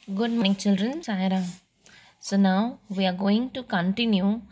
Good morning, children. Saira. So now we are going to continue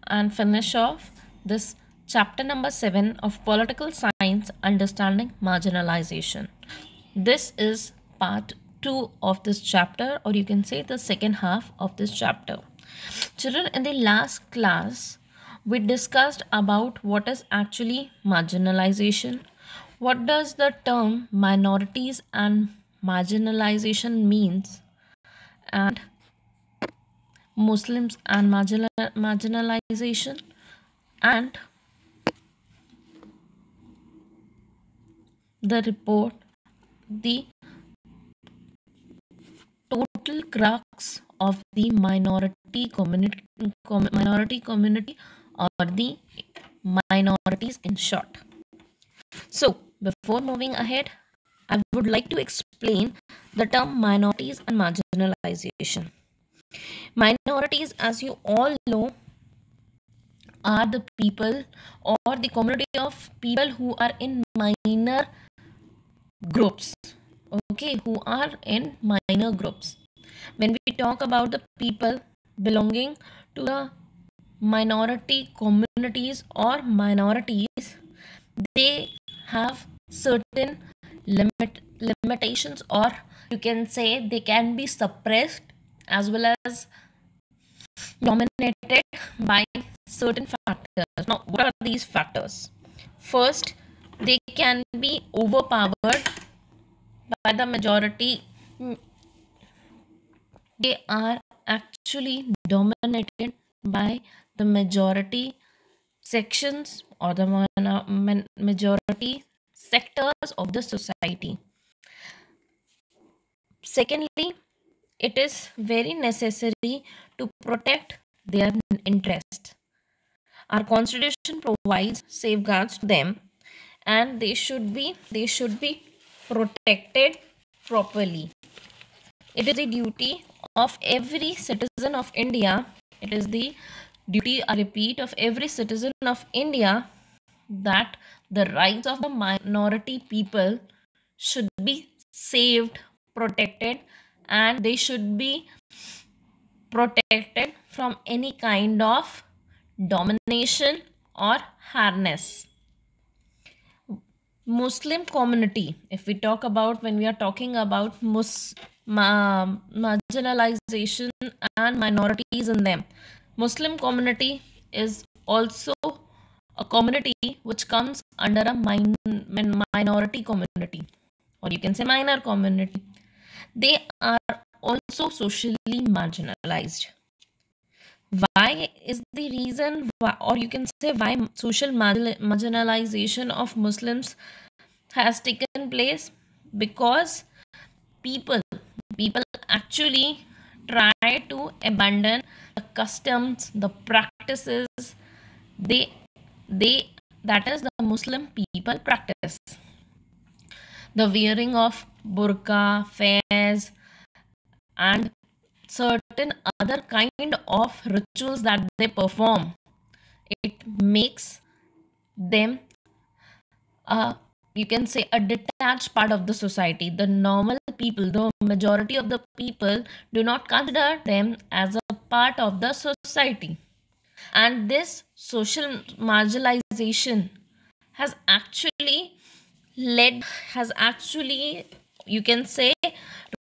and finish off this chapter number 7 of Political Science Understanding Marginalization. This is part 2 of this chapter, or you can say the second half of this chapter. Children, in the last class, we discussed about what is actually marginalization. What does the term minorities and marginalization means, and Muslims and marginalization, and the report, the total crux of the minority community, or the minorities in short. So, before moving ahead, I would like to explain the term minorities and marginalization. Minorities, as you all know, are the people or the community of people who are in minor groups, okay, who are in minor groups. When we talk about the people belonging to the minority communities or minorities, they have certain limitations, or you can say they can be suppressed as well as dominated by certain factors. Now, what are these factors? First, they can be overpowered by the majority. They are actually dominated by the majority sections or the majority sectors of the society. Secondly, it is very necessary to protect their interest. Our constitution provides safeguards to them, and they should be protected properly. It is the duty of every citizen of India. It is the duty, I repeat, of every citizen of India, that the rights of the minority people should be saved, protected, and they should be protected from any kind of domination or harness. Muslim community, if we talk about, when we are talking about marginalization and minorities in them, Muslim community is also a community which comes under a minority community, or you can say minor community. They are also socially marginalized. Why is the reason why, or you can say why social marginalization of Muslims has taken place? Because people people actually try to abandon the customs, the practices, they they that is the Muslim people practice, the wearing of burqa, fez, and certain other kind of rituals that they perform. It makes them, you can say, a detached part of the society. The normal people, the majority of the people, do not consider them as a part of the society. And this social marginalization has actually has actually, you can say,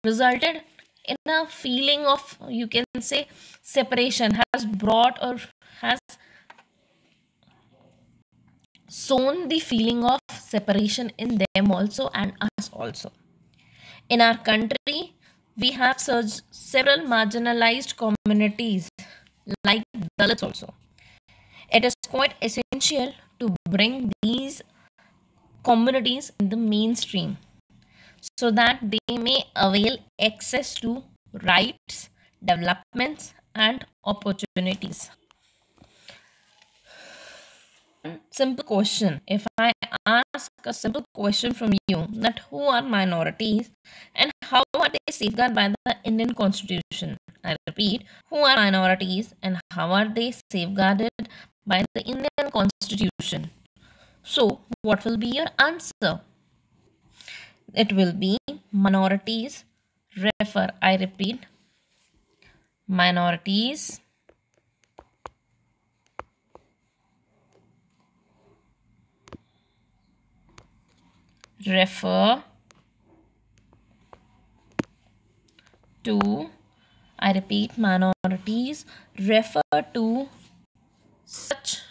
resulted in a feeling of, you can say, separation, has brought or has sown the feeling of separation in them also and us also. In our country, we have several marginalized communities like Dalits also. It is quite essential to bring these communities in the mainstream so that they may avail access to rights, developments, and opportunities. Simple question. If I ask a simple question from you, that who are minorities and how are they safeguarded by the Indian Constitution? I repeat, who are minorities and how are they safeguarded by the Indian Constitution? So, what will be your answer? It will be minorities refer, I repeat, minorities refer to, I repeat, minorities refer to such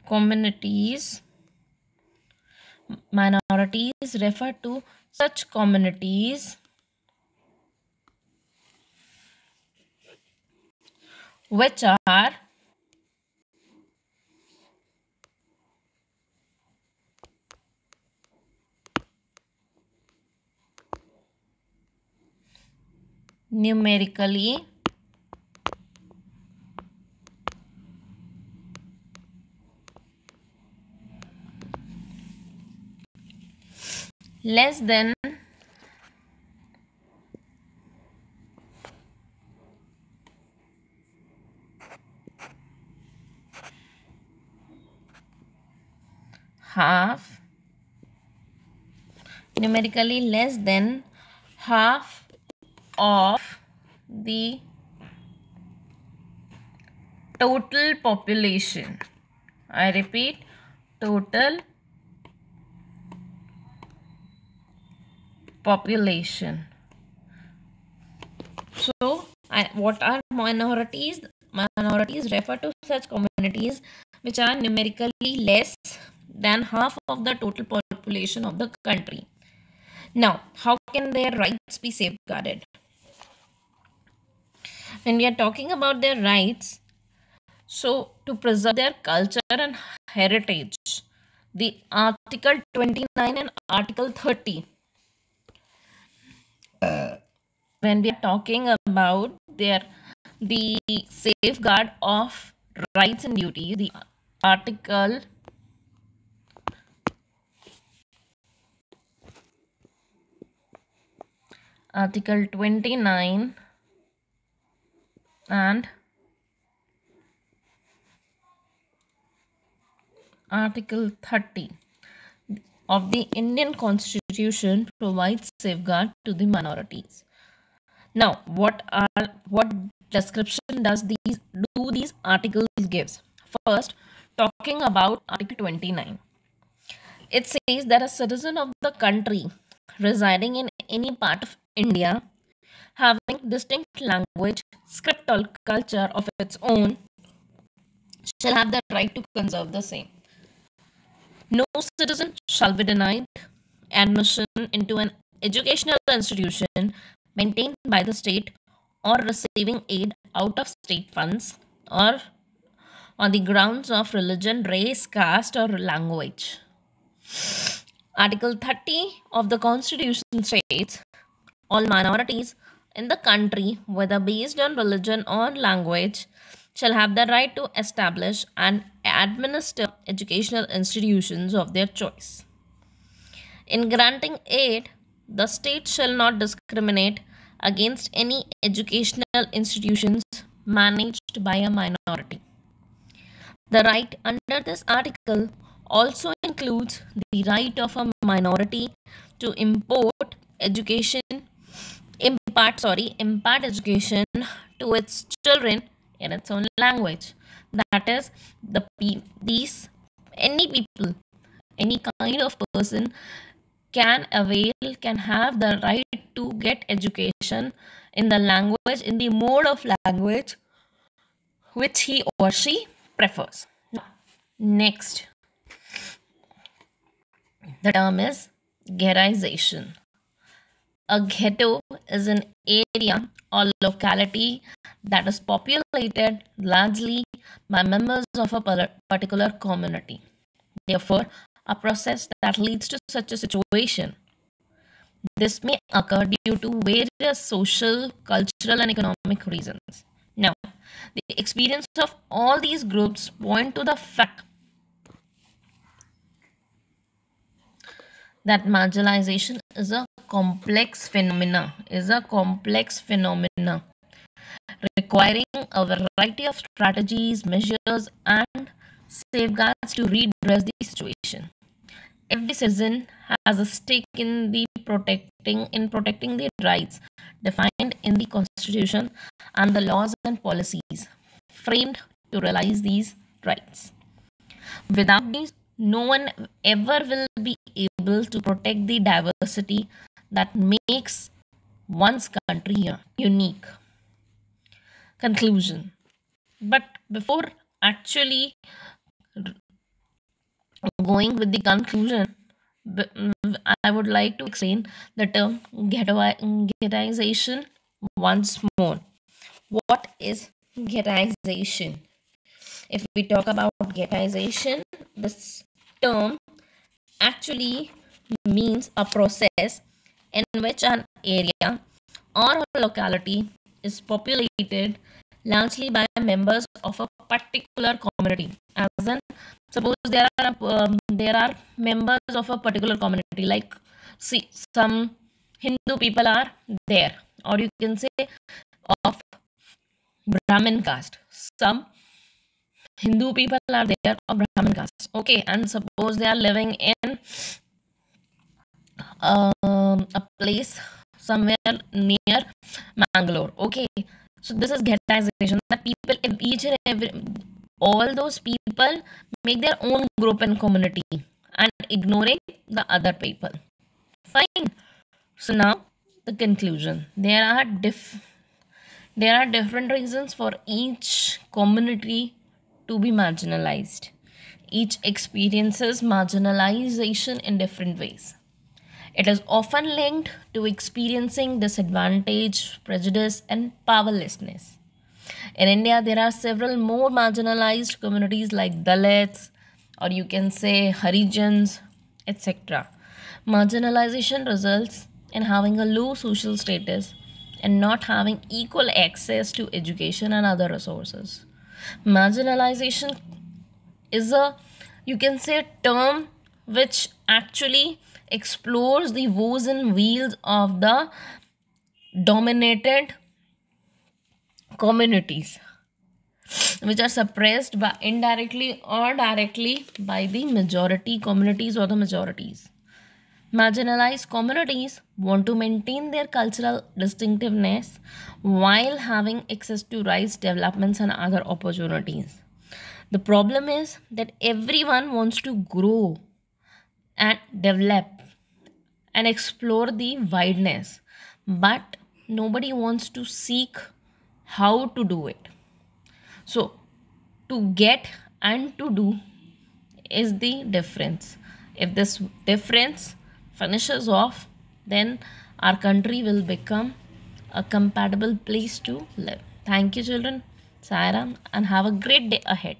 communities. Minorities refer to such communities which are numerically less than half, numerically less than half of the total population. I repeat, total population. So, what are minorities? Minorities refer to such communities which are numerically less than half of the total population of the country. Now, how can their rights be safeguarded? When we are talking about their rights, so to preserve their culture and heritage, the Article 29 and Article 30, when we are talking about the safeguard of rights and duties, the Article 29 and Article 30 of the Indian Constitution provides safeguard to the minorities. Now, what description does these articles gives? First, talking about Article 29. It says that a citizen of the country residing in any part of India having distinct language, script or culture of its own shall have the right to conserve the same. No citizen shall be denied admission into an educational institution maintained by the state or receiving aid out of state funds or on the grounds of religion, race, caste, or language. Article 30 of the Constitution states all minorities in the country, whether based on religion or language, shall have the right to establish and administer educational institutions of their choice. In granting aid, the state shall not discriminate against any educational institutions managed by a minority. The right under this article also includes the right of a minority to impart education to its children in its own language. That is, any people, any kind of person can have the right to get education in the language, in the mode of language which he or she prefers. Next, the term is ghettoization. A ghetto is an area or locality that is populated largely by members of a particular community. Therefore, a process that leads to such a situation. This may occur due to various social, cultural, and economic reasons. Now, the experience of all these groups point to the fact that marginalization is a complex phenomena, requiring a variety of strategies, measures, and safeguards to redress the situation. Every citizen has a stake in the protecting the rights defined in the Constitution and the laws and policies framed to realize these rights. Without these, no one ever will be able to protect the diversity that makes one's country unique. Conclusion. But before actually going with the conclusion, I would like to explain the term ghettoization once more. What is ghettoization? If we talk about ghettoization, this term actually means a process in which an area or a locality is populated largely by members of a particular community. As in, suppose there are members of a particular community, like see some Hindu people are there, or you can say of Brahmin caste. Some Hindu people are there of Brahmin caste. Okay, and suppose they are living in a place somewhere near Mangalore. Okay, so this is ghettoization. That people, each and every, all those people make their own group and community and ignoring the other people. Fine. So now the conclusion. There are different reasons for each community to be marginalized. Each experiences marginalization in different ways. It is often linked to experiencing disadvantage, prejudice, and powerlessness. In India, there are several more marginalized communities like Dalits, or you can say Harijans, etc. Marginalization results in having a low social status and not having equal access to education and other resources. Marginalization is a, you can say, term which actually explores the woes and wheels of the dominated communities, which are suppressed by indirectly or directly by the majority communities or the majorities. Marginalized communities want to maintain their cultural distinctiveness while having access to rights, developments, and other opportunities. The problem is that everyone wants to grow and develop and explore the wideness, but nobody wants to seek how to do it. So, to get and to do is the difference. If this difference finishes off, then our country will become a compatible place to live. Thank you, children. Sairam, and have a great day ahead.